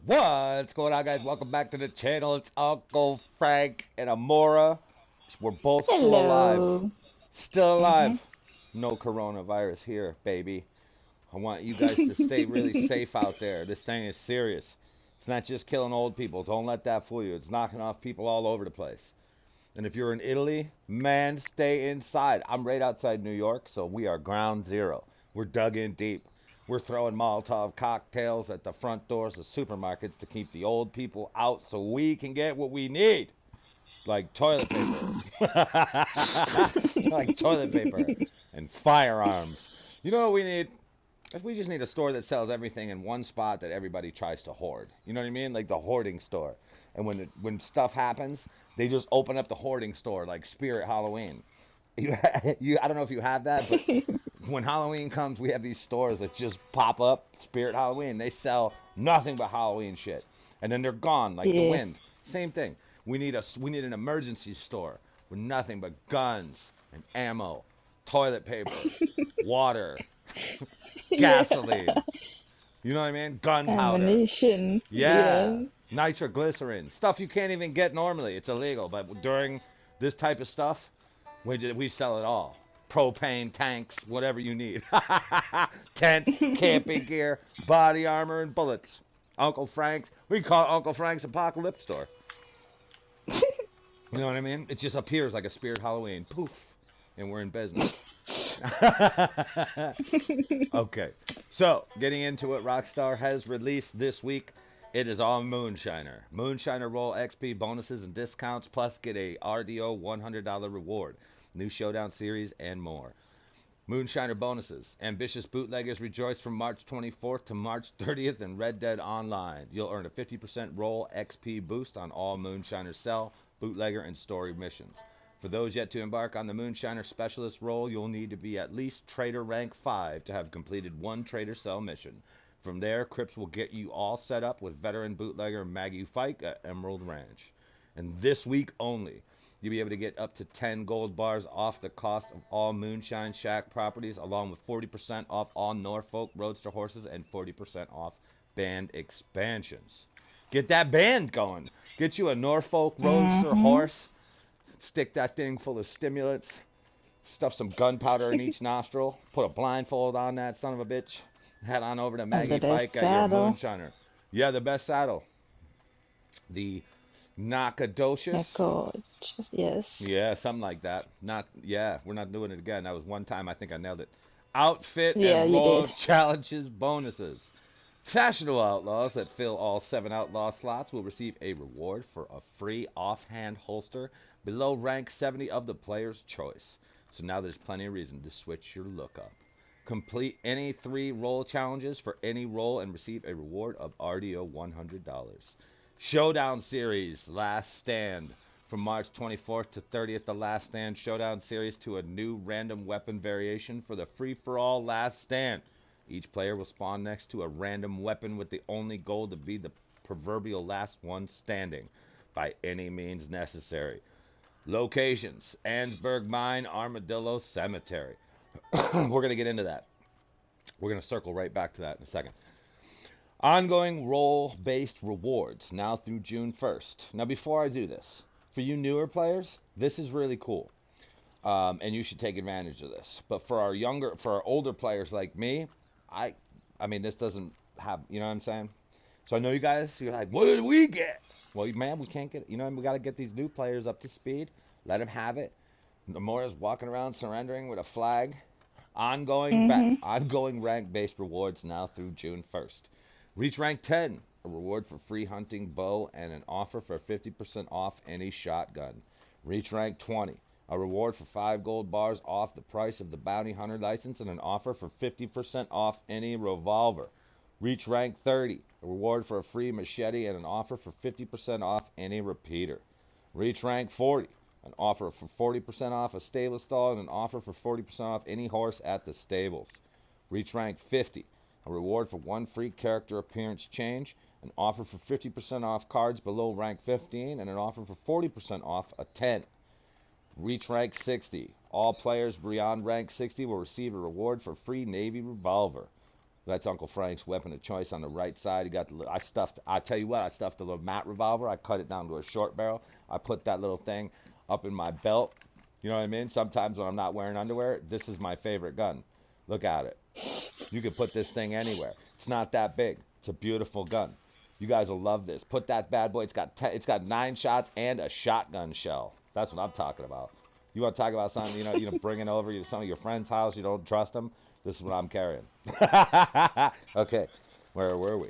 What's going on, guys? Welcome back to the channel. It's Uncle Frank and Amora. We're both still alive. Hello. Still Mm-hmm. alive. No coronavirus here, baby. I want you guys to stay really safe out there. This thing is serious. It's not just killing old people. Don't let that fool you. It's knocking off people all over the place. And if you're in Italy, man, stay inside. I'm right outside New York, so we are ground zero. We're dug in deep. We're throwing Molotov cocktails at the front doors of supermarkets to keep the old people out so we can get what we need. Like toilet paper. Like toilet paper and firearms. You know what we need? We just need a store that sells everything in one spot that everybody tries to hoard. You know what I mean? Like the hoarding store. And when stuff happens, they just open up the hoarding store like Spirit Halloween. I don't know if you have that, but when Halloween comes, we have these stores that just pop up. Spirit Halloween. They sell nothing but Halloween shit, and then they're gone like the Yeah. wind. Same thing. We need an emergency store with nothing but guns and ammo, toilet paper, water, Yeah. gasoline. You know what I mean? Gunpowder. Ammunition. Yeah. Yeah. Nitroglycerin. Stuff you can't even get normally. It's illegal. But during this type of stuff, we sell it all. Propane tanks, whatever you need. Tent, camping gear, body armor, and bullets. Uncle Frank's. We call it Uncle Frank's Apocalypse Store. You know what I mean? It just appears like a Spirit Halloween. Poof. And we're in business. Okay. So, getting into it, Rockstar has released this week. It is all Moonshiner. Moonshiner roll XP bonuses and discounts, plus get a RDO $100 reward. New Showdown series and more. Moonshiner bonuses. Ambitious bootleggers rejoice from March 24th to March 30th in RedDead Online. You'll earn a 50% roll XP boost on all Moonshiner Cell, bootlegger, and story missions. For those yet to embark on the Moonshiner Specialist role, you'll need to be at least Trader Rank 5 to have completed one Trader Cell mission. From there, Crips will get you all set up with veteran bootlegger Maggie Fike at Emerald Ranch. And this week only, you'll be able to get up to 10 gold bars off the cost of all Moonshine Shack properties, along with 40% off all Norfolk Roadster horses and 40% off band expansions. Get that band going. Get you a Norfolk Roadster horse. Stick that thing full of stimulants. Stuff some gunpowder in each nostril. Put a blindfold on that son of a bitch. Head on over to And Maggie the best Fike at your saddle. Moonshiner. Yeah, the best saddle. The Nacogdoches. Yes. Yeah, something like that. We're not doing it again. That was one time I think I nailed it. Outfit Yeah, and you roll did. challenges bonuses. Fashionable outlaws that fill all 7 outlaw slots will receive a reward for a free offhand holster below rank 70 of the player's choice. So now there's plenty of reason to switch your look up. Complete any 3 roll challenges for any roll and receive a reward of RDO $100. Showdown Series Last Stand. From March 24th to 30th, the Last Stand Showdown Series to a new random weapon variation for the free-for-all Last Stand. Each player will spawn next to a random weapon with the only goal to be the proverbial last one standing, by any means necessary. Locations: Ansburg Mine, Armadillo Cemetery. We're going to get into that. We're going to circle right back to that in a second. Ongoing role-based rewards, now through June 1st. Now, before I do this, for you newer players, this is really cool. And you should take advantage of this. But for our older players like me, I mean, this doesn't have, you know what I'm saying? So I know you guys, you're like, what did we get? Well, man, we can't get it. You know, we got to get these new players up to speed. Let them have it. Namora's walking around surrendering with a flag. Ongoing rank-based rewards now through June 1st. Reach rank 10, a reward for free hunting bow and an offer for 50% off any shotgun. Reach rank 20, a reward for 5 gold bars off the price of the bounty hunter license and an offer for 50% off any revolver. Reach rank 30, a reward for a free machete and an offer for 50% off any repeater. Reach rank 40, an offer for 40% off a stable stall and an offer for 40% off any horse at the stables. Reach rank 50, a reward for 1 free character appearance change, an offer for 50% off cards below rank 15, and an offer for 40% off a 10. Reach rank 60. All players beyond rank 60 will receive a reward for free Navy revolver. That's Uncle Frank's weapon of choice on the right side. You got the, I tell you what, I stuffed a little mat revolver. I cut it down to a short barrel. I put that little thing up in my belt. You know what I mean? Sometimes when I'm not wearing underwear, this is my favorite gun. Look at it. You can put this thing anywhere. It's not that big. It's a beautiful gun. You guys will love this. Put that bad boy. It's got 9 shots and a shotgun shell. That's what I'm talking about. You want to talk about something, bringing over to some of your friend's house, you don't trust them? This is what I'm carrying. Okay, where were we?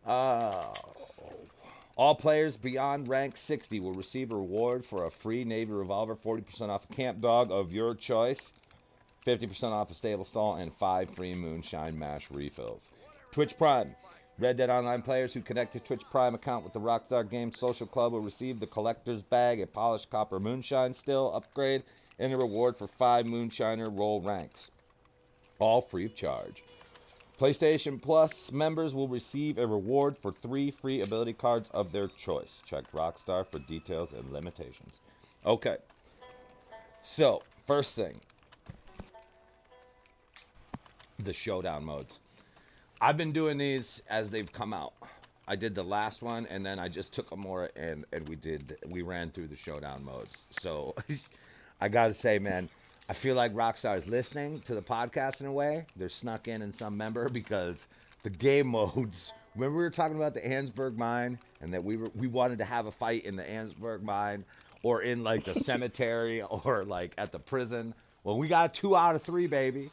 All players beyond rank 60 will receive a reward for a free Navy revolver, 40% off a camp dog of your choice, 50% off a stable stall, and 5 free moonshine mash refills. Twitch Prime. Red Dead Online players who connect to Twitch Prime account with the Rockstar Games Social Club will receive the Collector's Bag, a polished copper moonshine still upgrade, and a reward for 5 moonshiner roll ranks. All free of charge. PlayStation Plus members will receive a reward for 3 free ability cards of their choice. Check Rockstar for details and limitations. Okay. So, first thing. The Showdown modes. I've been doing these as they've come out. I did the last one, and then I just took them more, and we ran through the Showdown modes. So, I gotta say, man, I feel like Rockstar is listening to the podcast in a way. They're snuck in some member, because the game modes, when we were talking about the Ansberg mine, and that we wanted to have a fight in the Ansberg mine, or in like the cemetery, or like at the prison. Well, we got 2 out of 3, baby.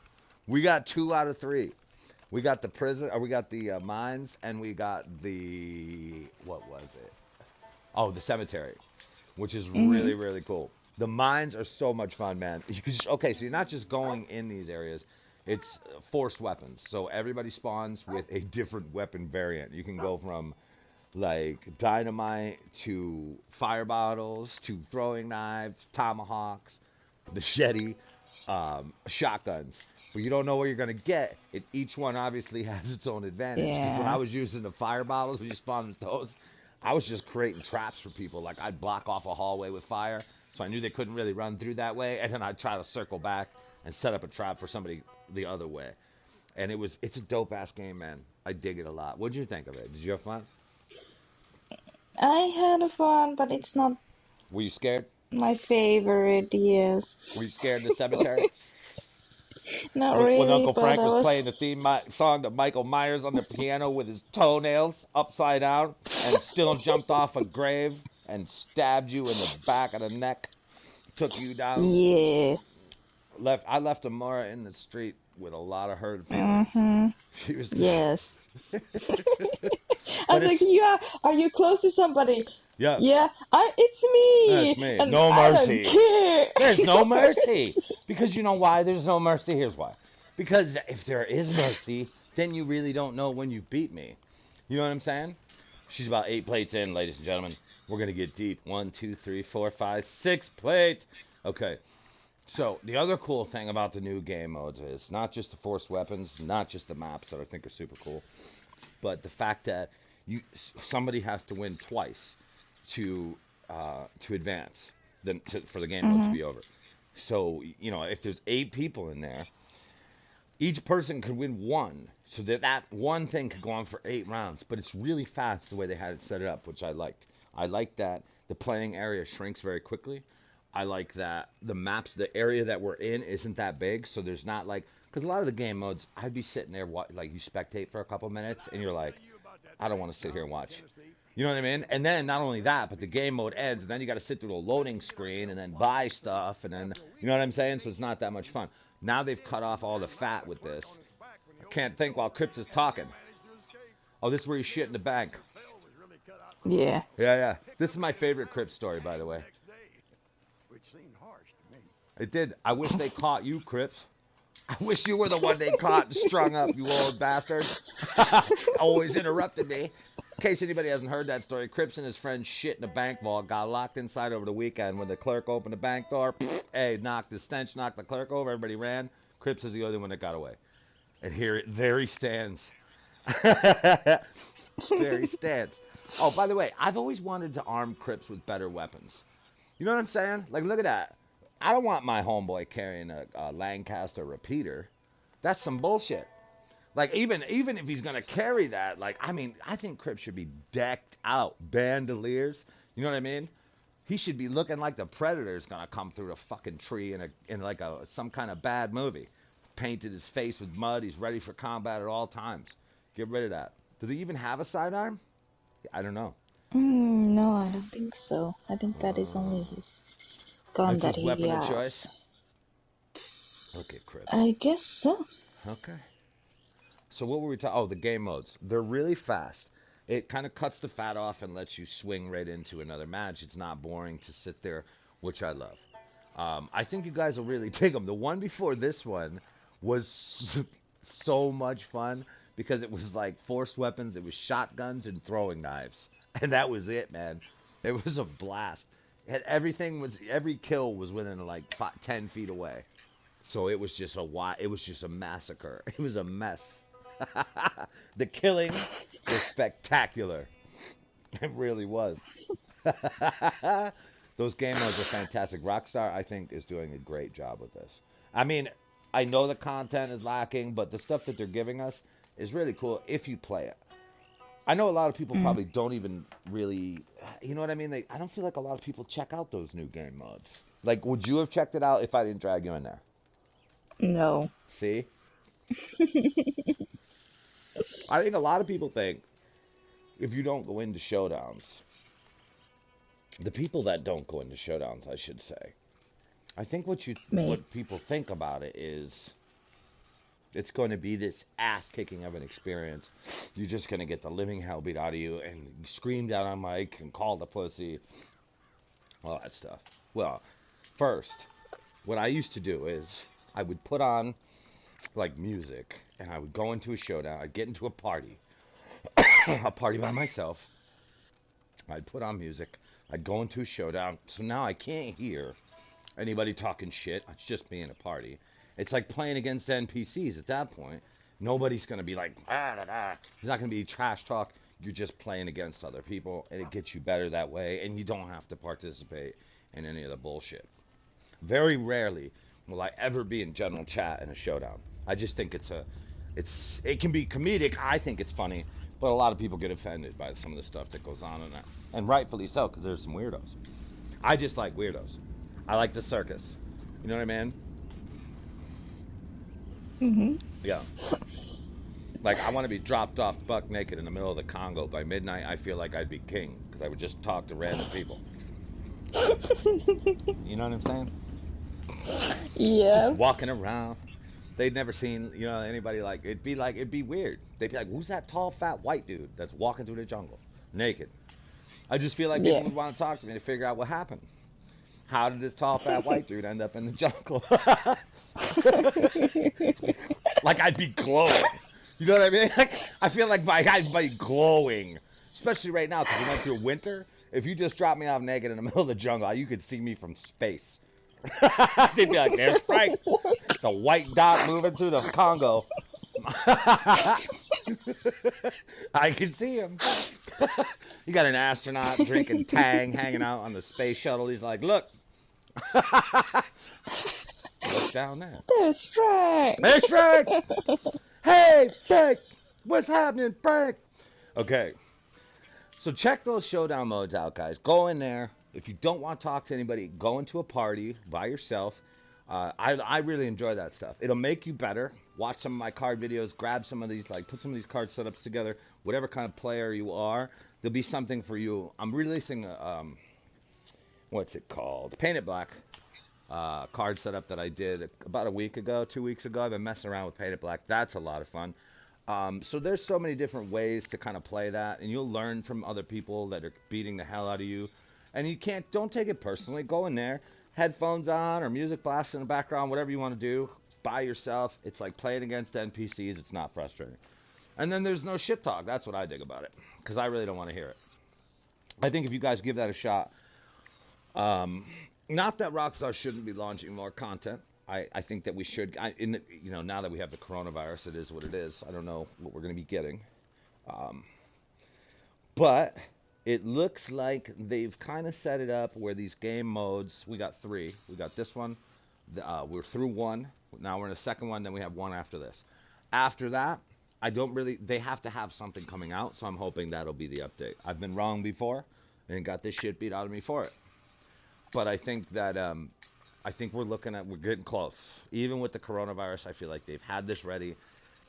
We got 2 out of 3. We got the prison, or we got the mines, and we got the, what was it? Oh, the cemetery, which is really, really cool. The mines are so much fun, man. You can okay, so you're not just going in these areas. It's forced weapons. So everybody spawns with a different weapon variant. You can go from, like, dynamite to fire bottles to throwing knives, tomahawks, machete, shotguns. But you don't know what you're going to get. Each one obviously has its own advantage. Because when I was using the fire bottles, when you spawned with those, I was just creating traps for people. Like, I'd block off a hallway with fire, so I knew they couldn't really run through that way. And then I'd try to circle back and set up a trap for somebody the other way. And it's a dope-ass game, man. I dig it a lot. What did you think of it? Did you have fun? I had fun, but it's not Were you scared? my favorite, yes. Were you scared in the cemetery? Not when really, Uncle but Frank I was was... playing the theme song to Michael Myers on the piano with his toenails upside down, and still jumped off a grave and stabbed you in the back of the neck, took you down. Yeah. I left Amara in the street with a lot of hurt feelings. She was just... Yes. I was like, yeah, are you close to somebody? Yeah. Yeah, it's me. It's me. And No mercy. I don't care. There's no mercy. Because you know why there's no mercy? Here's why. Because if there is mercy, then you really don't know when you beat me. You know what I'm saying? She's about 8 plates in, ladies and gentlemen. We're going to get deep. 1, 2, 3, 4, 5, 6 plates. Okay. So, the other cool thing about the new game modes is not just the forced weapons, not just the maps that I think are super cool, but the fact that somebody has to win twice to advance for the game mode to be over. So, if there's 8 people in there, each person could win 1. So that one thing could go on for 8 rounds. But it's really fast the way they had it set it up, which I liked. I like that the playing area shrinks very quickly. I like that the area that we're in isn't that big. So there's not like, because a lot of the game modes, I'd be sitting there, like you spectate for a couple minutes, and you're like, I don't want to sit here and watch. You know what I mean? And then not only that, but the game mode ends, and then you got to sit through the loading screen and then buy stuff, and then, you know what I'm saying? So it's not that much fun. Now they've cut off all the fat with this. I can't think while Crips is talking. Oh, this is where you shit in the bank. Yeah. Yeah. This is my favorite Crips story, by the way. It did. I wish they caught you, Crips. I wish you were the one they caught and strung up, you old bastard. Always interrupted me. In case anybody hasn't heard that story, Crips and his friend shit in a bank vault, got locked inside over the weekend. When the clerk opened the bank door, hey, the stench knocked the clerk over, everybody ran. Crips is the only one that got away. And there he stands. There he stands. Oh, by the way, I've always wanted to arm Crips with better weapons. You know what I'm saying? Like, look at that. I don't want my homeboy carrying a Lancaster repeater. That's some bullshit. Like, even if he's gonna carry that, like, I mean, I think Crip should be decked out, bandoliers. You know what I mean? He should be looking like the Predator's gonna come through the fucking tree in like some kind of bad movie. Painted his face with mud. He's ready for combat at all times. Get rid of that. Does he even have a sidearm? I don't know. No, I don't think so. I think that is only his gun That's that his he weapon of has. choice. Okay, Crip. I guess so. Okay. So what were we talking? Oh, the game modes. They're really fast. It kind of cuts the fat off and lets you swing right into another match. It's not boring to sit there, which I love. I think you guys will really dig them. The one before this one was so much fun because it was like forced weapons. It was shotguns and throwing knives, and that was it, man. It was a blast. Every kill was within like 10 feet away. So it was just a massacre. It was a mess. The killing was spectacular. It really was. Those game modes are fantastic. Rockstar, I think, is doing a great job with this. I mean, I know the content is lacking, but the stuff that they're giving us is really cool if you play it. I know a lot of people probably don't even really, you know what I mean? I don't feel like a lot of people check out those new game modes. Like, would you have checked it out if I didn't drag you in there? No. See? I think a lot of people think if you don't go into Showdowns, the people that don't go into Showdowns, I should say, I think what people think about it is it's going to be this ass-kicking of an experience. You're just going to get the living hell beat out of you and scream down on mic and call the pussy, all that stuff. Well, first, what I used to do is I would put on like music and I would go into a showdown. I'd get into a party by myself. I'd put on music. I'd go into a showdown. So now I can't hear anybody talking shit. It's just me in a party. It's like playing against NPCs at that point. Nobody's going to be like, ah, da, da. There's not going to be trash talk. You're just playing against other people, and it gets you better that way, and you don't have to participate in any of the bullshit. Very rarely will I ever be in general chat in a showdown. I just think it can be comedic. I think it's funny, but a lot of people get offended by some of the stuff that goes on in there, and rightfully so, because there's some weirdos. I just like weirdos. I like the circus. You know what I mean? Yeah. Like, I want to be dropped off buck naked in the middle of the Congo by midnight. I feel like I'd be king because I would just talk to random people. You know what I'm saying? Yeah. Just walking around. They'd never seen, anybody like, it'd be weird. They'd be like, who's that tall, fat, white dude that's walking through the jungle naked? I just feel like people would want to talk to me to figure out what happened. How did this tall, fat, white dude end up in the jungle? Like, I'd be glowing. You know what I mean? Like, I feel like I'd be glowing. Especially right now, because we went through winter. If you just dropped me off naked in the middle of the jungle, you could see me from space. They'd be like, there's Frank. It's a white dot moving through the Congo. I can see him. You got an astronaut drinking Tang, hanging out on the space shuttle. He's like, look. Look down there. There's Frank. There's Frank. Hey, Frank. What's happening, Frank? Okay. So check those showdown modes out, guys. Go in there. If you don't want to talk to anybody, go into a party by yourself. I really enjoy that stuff. It'll make you better. Watch some of my card videos. Grab some of these, put some of these card setups together. Whatever kind of player you are, there'll be something for you. I'm releasing what's it called? Paint It Black card setup that I did about a week ago, 2 weeks ago. I've been messing around with Paint It Black. That's a lot of fun. So there's so many different ways to kind of play that, and you'll learn from other people that are beating the hell out of you. And don't take it personally. Go in there, headphones on or music blasting in the background, whatever you want to do, by yourself. It's like playing against NPCs. It's not frustrating. And then there's no shit talk. That's what I dig about it, because I really don't want to hear it. I think if you guys give that a shot, not that Rockstar shouldn't be launching more content. I think that we should. Now that we have the coronavirus, it is what it is. I don't know what we're going to be getting. But it looks like they've kind of set it up where these game modes, we got 3. We got this one. We're through 1. Now we're in a second one. Then we have 1 after this. After that, I don't really. They have to have something coming out, so I'm hoping that'll be the update. I've been wrong before, and got this shit beat out of me for it. But I think that I think we're getting close. Even with the coronavirus, I feel like they've had this ready,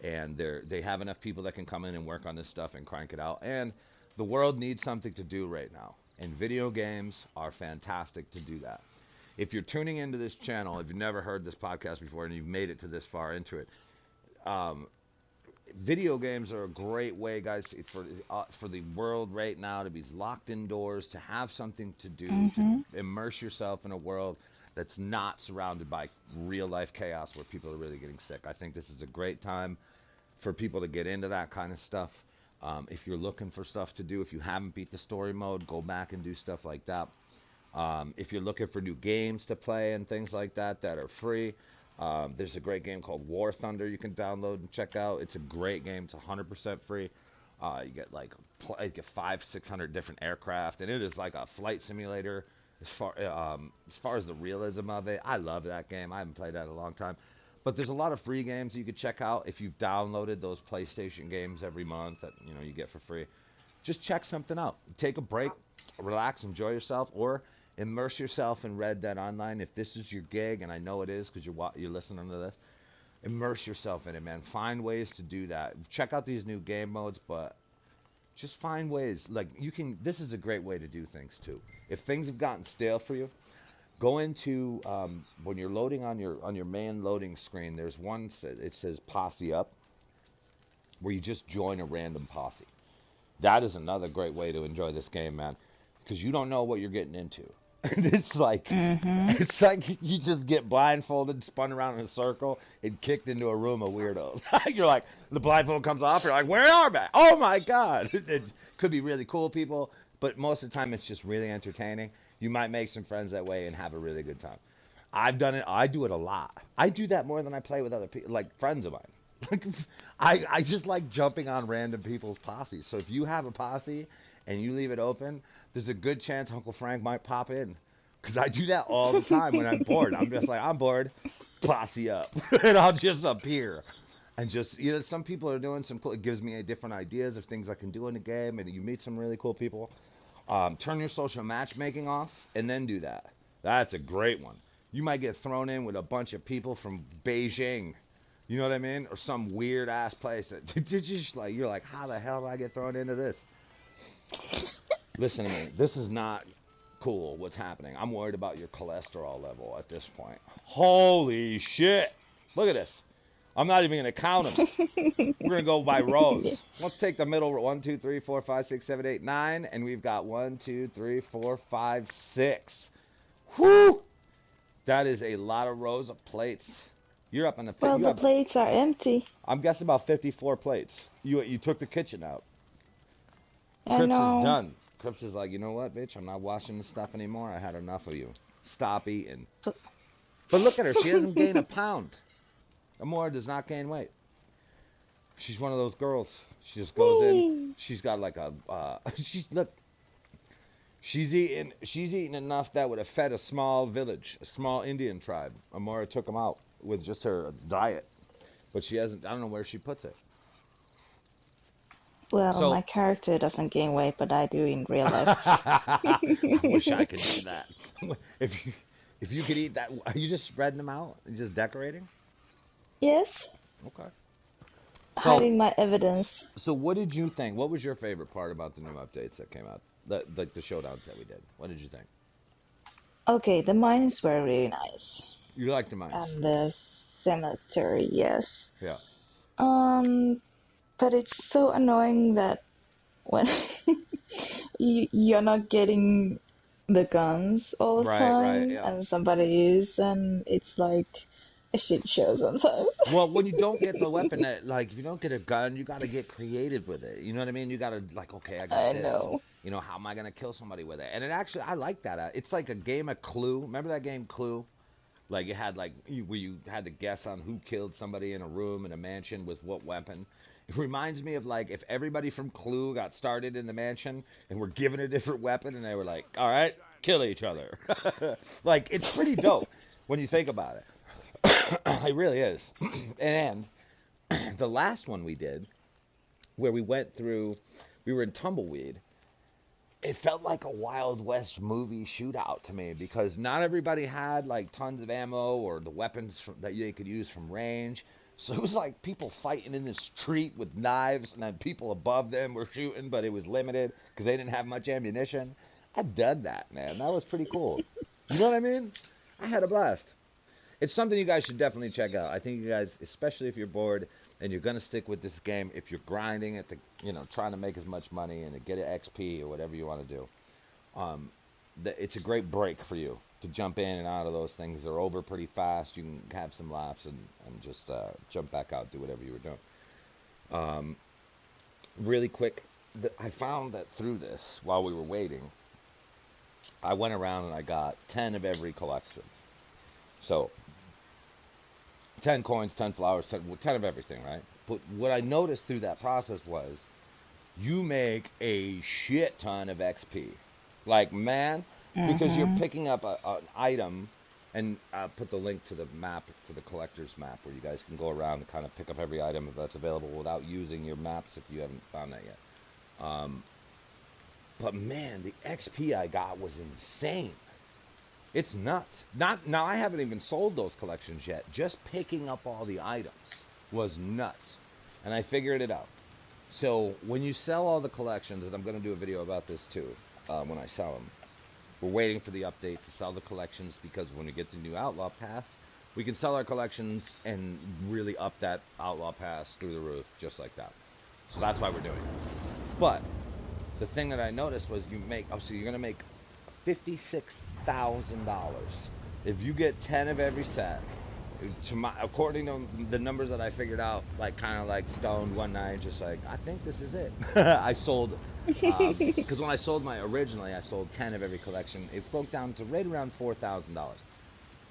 and they have enough people that can come in and work on this stuff and crank it out. And the world needs something to do right now, and video games are fantastic to do that. If you're tuning into this channel, if you've never heard this podcast before and you've made it to this far into it, video games are a great way, guys, for the world right now to be locked indoors, to have something to do, to immerse yourself in a world that's not surrounded by real life chaos where people are really getting sick. I think this is a great time for people to get into that kind of stuff. If you're looking for stuff to do, if you haven't beat the story mode, go back and do stuff like that. If you're looking for new games to play and things like that that are free, there's a great game called War Thunder you can download and check out. It's a great game. It's 100% free. You get like 500-600 different aircraft, and it is like a flight simulator as far as the realism of it. I love that game. I haven't played that in a long time. But there's a lot of free games you could check out if you've downloaded those PlayStation games every month that you get for free. Just check something out. Take a break, relax, enjoy yourself, or immerse yourself in Red Dead Online. If this is your gig, and I know it is because you're listening to this, immerse yourself in it, man. Find ways to do that. Check out these new game modes, but just find ways. Like this is a great way to do things too. If things have gotten stale for you, go into when you're loading on your main loading screen. There's one, it says Posse Up, where you just join a random posse. That is another great way to enjoy this game, man, because you don't know what you're getting into. It's like you just get blindfolded, spun around in a circle, and kicked into a room of weirdos. You're like, the blindfold comes off, you're like, where are they? Oh my god! It could be really cool people, but most of the time it's just really entertaining. You might make some friends that way and have a really good time. I've done it. I do it a lot. I do that more than I play with other people, like friends of mine. I just like jumping on random people's posses. So if you have a posse and you leave it open, there's a good chance Uncle Frank might pop in. Because I do that all the time when I'm bored. I'm just like, I'm bored, posse up. And I'll just appear. And just, some people are doing some cool, it gives me different ideas of things I can do in the game. And you meet some really cool people. Turn your social matchmaking off and then do that. That's a great one. You might get thrown in with a bunch of people from Beijing. You know what I mean? Or some weird ass place that you're like, how the hell did I get thrown into this? Listen to me. This is not cool what's happening. I'm worried about your cholesterol level at this point. Holy shit. Look at this. I'm not even going to count them. We're going to go by rows. Let's take the middle. 1, 2, 3, 4, 5, 6, 7, 8, 9. And we've got 1, 2, 3, 4, 5, 6. Whoo! That is a lot of rows of plates. You're up in the... Well, the plates are empty. I'm guessing about 54 plates. You took the kitchen out. I know. Crips is done. Crips is like, you know what, bitch? I'm not washing this stuff anymore. I had enough of you. Stop eating. But look at her. She doesn't gain a pound. Amora does not gain weight. She's one of those girls. She just goes in. She's got like a... She's eating enough that would have fed a small village, a small Indian tribe. Amora took them out with just her diet. But she hasn't... I don't know where she puts it. Well, my character doesn't gain weight, but I do in real life. I wish I could do that. If you could eat that, are you just spreading them out? Just decorating? Yes. Okay. Hiding my evidence. So what did you think? What was your favorite part about the new updates that came out? Like the showdowns that we did. What did you think? Okay, the mines were really nice. You like the mines? And the cemetery, yes. Yeah. But it's so annoying that when you're not getting the guns all the time, yeah. and somebody is, and it's like a shit show sometimes. Well, when you don't get the weapon, if you don't get a gun, you got to get creative with it. You know what I mean? You got to, okay, I got this. Know. How am I going to kill somebody with it? And it actually, I like that. It's like a game of Clue. Remember that game Clue? Like, you had, where you had to guess on who killed somebody in a room in a mansion with what weapon. It reminds me of, if everybody from Clue got started in the mansion and were given a different weapon, and they were like, all right, kill each other. It's pretty dope when you think about it. It really is. And the last one we did where we went through, we were in Tumbleweed. It felt like a Wild West movie shootout to me because not everybody had like tons of ammo or the weapons that they could use from range. So it was like people fighting in the street with knives, and then people above them were shooting, but it was limited because they didn't have much ammunition. I dug that, man. That was pretty cool. You know what I mean? I had a blast. It's something you guys should definitely check out. I think you guys, especially if you're bored and you're gonna stick with this game, if you're grinding it to, trying to make as much money and to get an XP or whatever you want to do, it's a great break for you to jump in and out of those things. They're over pretty fast. You can have some laughs and just jump back out, do whatever you were doing. Really quick, I found that through this, while we were waiting, I went around and I got 10 of every collection. So, 10 coins, 10 flowers, 10 of everything, right? But what I noticed through that process was you make a shit ton of XP. Like, man, because you're picking up an item, and I'll put the link to the map, to the collector's map, where you guys can go around and kind of pick up every item that's available without using your maps if you haven't found that yet. But man, the XP I got was insane. It's nuts. Now I haven't even sold those collections yet. Just picking up all the items was nuts. And I figured it out. So when you sell all the collections, and I'm going to do a video about this too, when I sell them. We're waiting for the update to sell the collections because when we get the new Outlaw Pass, we can sell our collections and really up that Outlaw Pass through the roof just like that. So that's why we're doing it. But the thing that I noticed was you're going to make $56,000 if you get 10 of every set. According to the numbers that I figured out, like kind of like stoned one night, just like, I think this is it. I sold, because when I sold originally I sold 10 of every collection. It broke down to right around $4,000.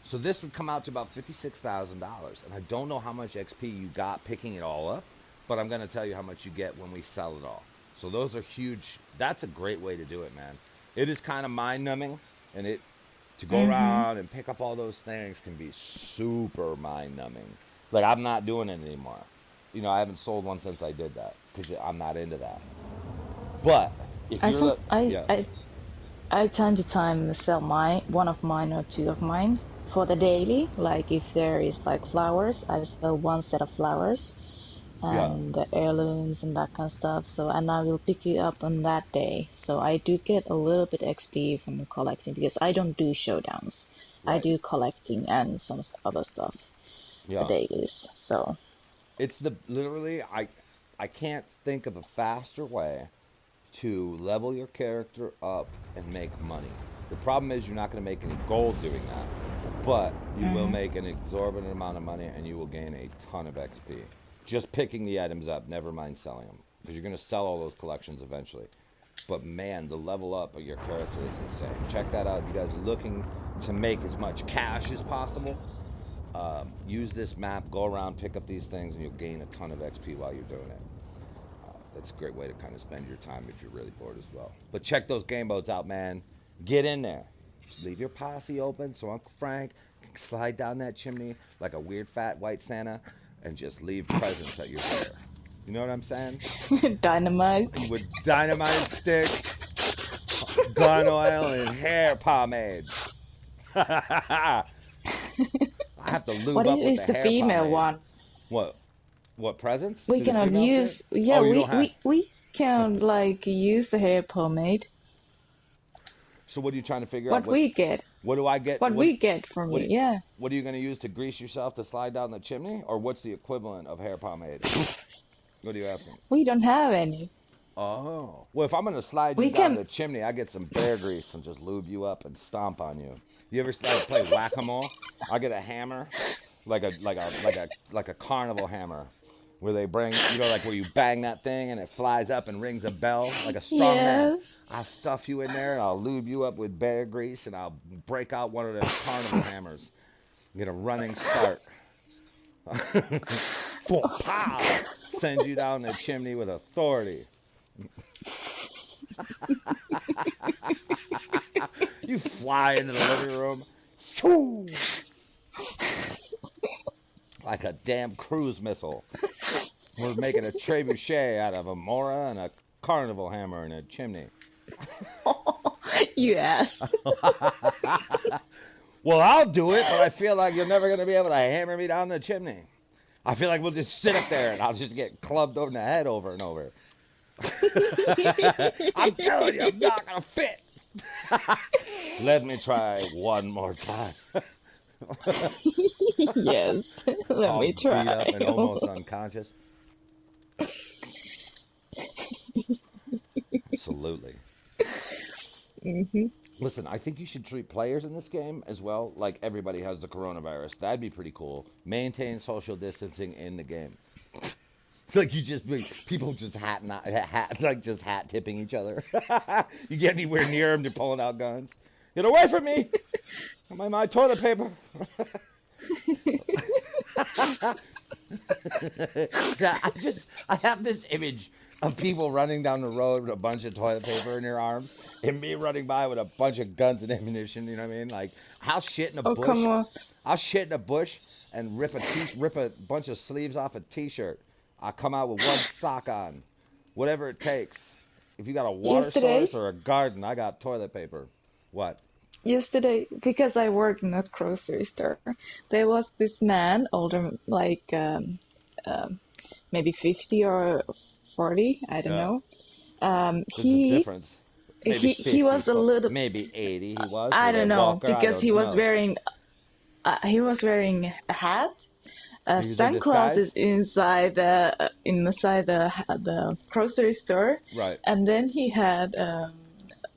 So this would come out to about $56,000, and I don't know how much XP you got picking it all up, but I'm going to tell you how much you get when we sell it all. So those are huge. That's a great way to do it, man. It is kind of mind-numbing, and to go around and pick up all those things can be super mind-numbing. Like, I'm not doing it anymore. I haven't sold one since I did that because I'm not into that. But if I time to time sell one of mine or two of mine for the daily. Like if there is like flowers, I sell one set of flowers and the heirlooms and that kind of stuff. So, and I will pick it up on that day. So I do get a little bit XP from collecting because I don't do showdowns. Right. I do collecting and some other stuff. The dailies. So it's literally I can't think of a faster way to level your character up and make money. The problem is you're not going to make any gold doing that, but you will make an exorbitant amount of money and you will gain a ton of XP. Just picking the items up, never mind selling them, because you're going to sell all those collections eventually. But man, the level up of your character is insane. Check that out if you guys are looking to make as much cash as possible. Use this map, go around, pick up these things, and you'll gain a ton of XP while you're doing it. That's a great way to kind of spend your time if you're really bored as well. But check those game modes out, man. Get in there. Leave your posse open so Uncle Frank can slide down that chimney like a weird fat white Santa and just leave presents at your door. You know what I'm saying? Dynamite. With dynamite sticks, gun oil, and hair pomade. I have to lube up with the hair female pomade. One? What presents? We cannot use. Yeah, we can like use the hair pomade. So what are you trying to figure out? What we get? What do I get? What we get from me? Yeah. What are you going to use to grease yourself to slide down the chimney, or what's the equivalent of hair pomade? What are you asking? We don't have any. Oh. Well, if I'm going to slide you down the chimney, I get some bear grease and just lube you up and stomp on you. You ever play whack-a-mole? I get a hammer, like a carnival hammer, where they bring, like where you bang that thing and it flies up and rings a bell like a strong man. I'll stuff you in there and I'll lube you up with bear grease and I'll break out one of the carnival hammers. Get a running start. Pow! Send you down the chimney with authority. You fly into the living room. Like a damn cruise missile. We're making a trebuchet out of a mora and a carnival hammer and a chimney. You ass. Well, I'll do it, but I feel like you're never going to be able to hammer me down the chimney. I feel like we'll just sit up there and I'll just get clubbed over the head over and over. I'm telling you, I'm not going to fit. Let me try one more time. Yes, let All me try. beat up and almost unconscious. Absolutely. Listen, I think you should treat players in this game as well like everybody has the coronavirus. That'd be pretty cool. Maintain social distancing in the game. Like you just people just hat tipping each other. You get anywhere near them, they're pulling out guns. Get away from me! My toilet paper. I have this image of people running down the road with a bunch of toilet paper in their arms, and me running by with a bunch of guns and ammunition. You know what I mean? Like I'll shit in a bush. Come on. I'll shit in a bush and rip a bunch of sleeves off a t-shirt. I'll come out with one sock on, whatever it takes. If you got a water source or a garden, I got toilet paper. What? Yesterday, because I work in that grocery store, there was this man, older, like maybe 50 or 40, I don't know. There's a difference. Maybe 50, he was a little, maybe 80. He was. I don't know, because he was know. wearing a hat. Santa Claus is inside the grocery store, right? And then he had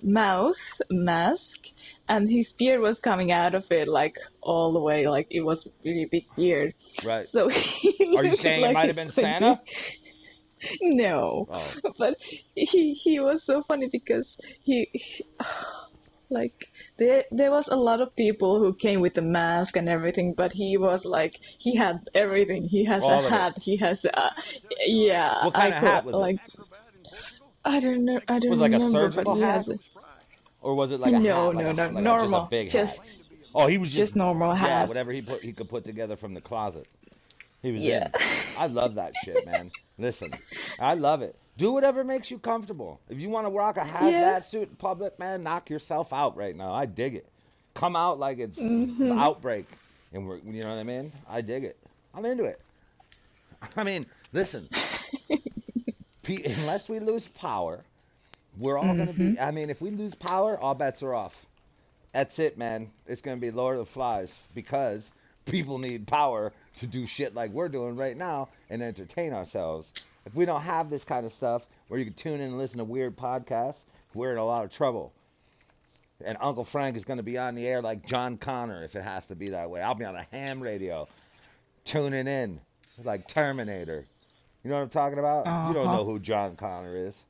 mouth mask, and his beard was coming out of it like all the way, like it was really big beard. Right. So are you saying like it might have been Santa? No, but he was so funny because he like there was a lot of people who came with the mask and everything, but he was like he had everything. He has a hat. He has yeah. What kind of hat was it? I don't know. I don't was it like remember, a surgical hat? Or was it like a hat? No, like normal. Just a big hat. Oh, he was just normal hat. Yeah, whatever he could put together from the closet. He was in. I love that shit, man. Listen, I love it. Do whatever makes you comfortable. If you want to rock a hazmat suit in public, man, knock yourself out right now. I dig it. Come out like it's the outbreak, and you know what I mean? I dig it. I'm into it. I mean, listen. Unless we lose power, we're all going to be... I mean, if we lose power, all bets are off. That's it, man. It's going to be Lord of the Flies because people need power to do shit like we're doing right now and entertain ourselves. If we don't have this kind of stuff where you can tune in and listen to weird podcasts, we're in a lot of trouble. And Uncle Frank is going to be on the air like John Connor if it has to be that way. I'll be on a ham radio tuning in like Terminator. You know what I'm talking about? You don't know who John Connor is.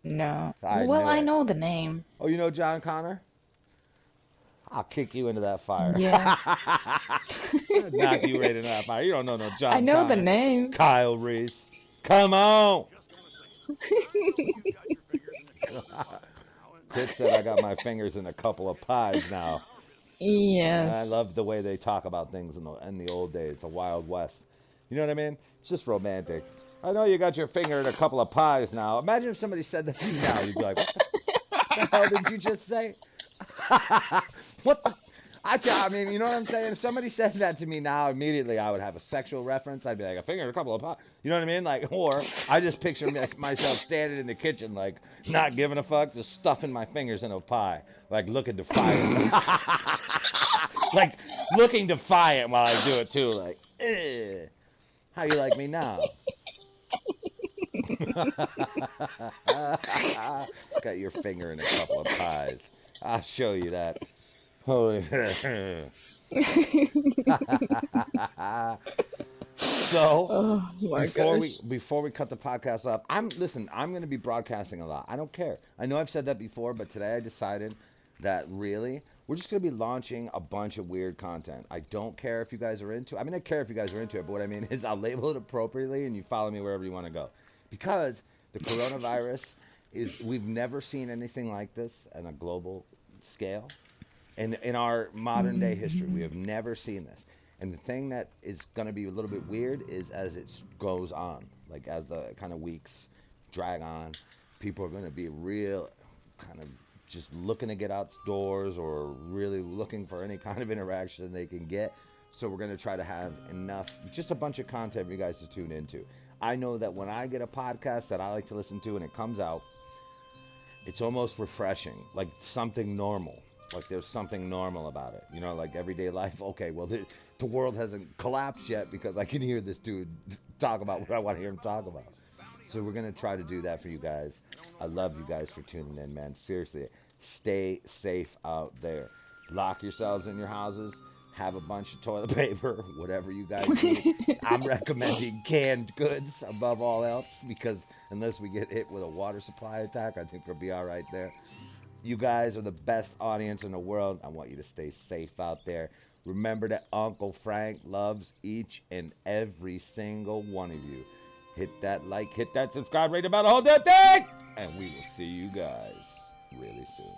No. I know the name. Oh, you know John Connor? I'll kick you into that fire. Yeah. Knock you right into that fire. You don't know no John Connor. I know the name. Kyle Reese. Come on. Kit said I got my fingers in a couple of pies now. Yes. I love the way they talk about things in the old days, the Wild West. You know what I mean? It's just romantic. I know you got your finger in a couple of pies now. Imagine if somebody said that to you now. You'd be like, what the hell did you just say? What the? I mean, you know what I'm saying? If somebody said that to me now, immediately I would have a sexual reference. I'd be like, a finger in a couple of pies. You know what I mean? Like, or I just picture myself standing in the kitchen, like, not giving a fuck, just stuffing my fingers in a pie, like, looking defiant. Like, looking defiant while I do it, too. Like, eh. How you like me now? Got your finger in a couple of pies. I'll show you that. Holy. So, before we cut the podcast off, I'm going to be broadcasting a lot. I don't care. I know I've said that before, but today I decided that really we're just going to be launching a bunch of weird content. I don't care if you guys are into it. I mean, I care if you guys are into it, but what I mean is I'll label it appropriately and you follow me wherever you want to go. Because the coronavirus we've never seen anything like this on a global scale. In our modern day history, we have never seen this. And the thing that is going to be a little bit weird is as it goes on. Like as the kind of weeks drag on, people are going to be real kind of just looking to get outdoors or really looking for any kind of interaction they can get. So we're going to try to have enough, just a bunch of content for you guys to tune into. I know that when I get a podcast that I like to listen to and it comes out, it's almost refreshing, like something normal. Like there's something normal about it, you know, like everyday life. Okay, well, the world hasn't collapsed yet because I can hear this dude talk about what I want to hear him talk about. So we're going to try to do that for you guys. I love you guys for tuning in, man. Seriously, stay safe out there. Lock yourselves in your houses. Have a bunch of toilet paper, whatever you guys need. I'm recommending canned goods above all else because unless we get hit with a water supply attack, I think we'll be all right there. You guys are the best audience in the world. I want you to stay safe out there. Remember that Uncle Frank loves each and every single one of you. Hit that like, hit that subscribe, rate about the whole damn thing, and we will see you guys really soon.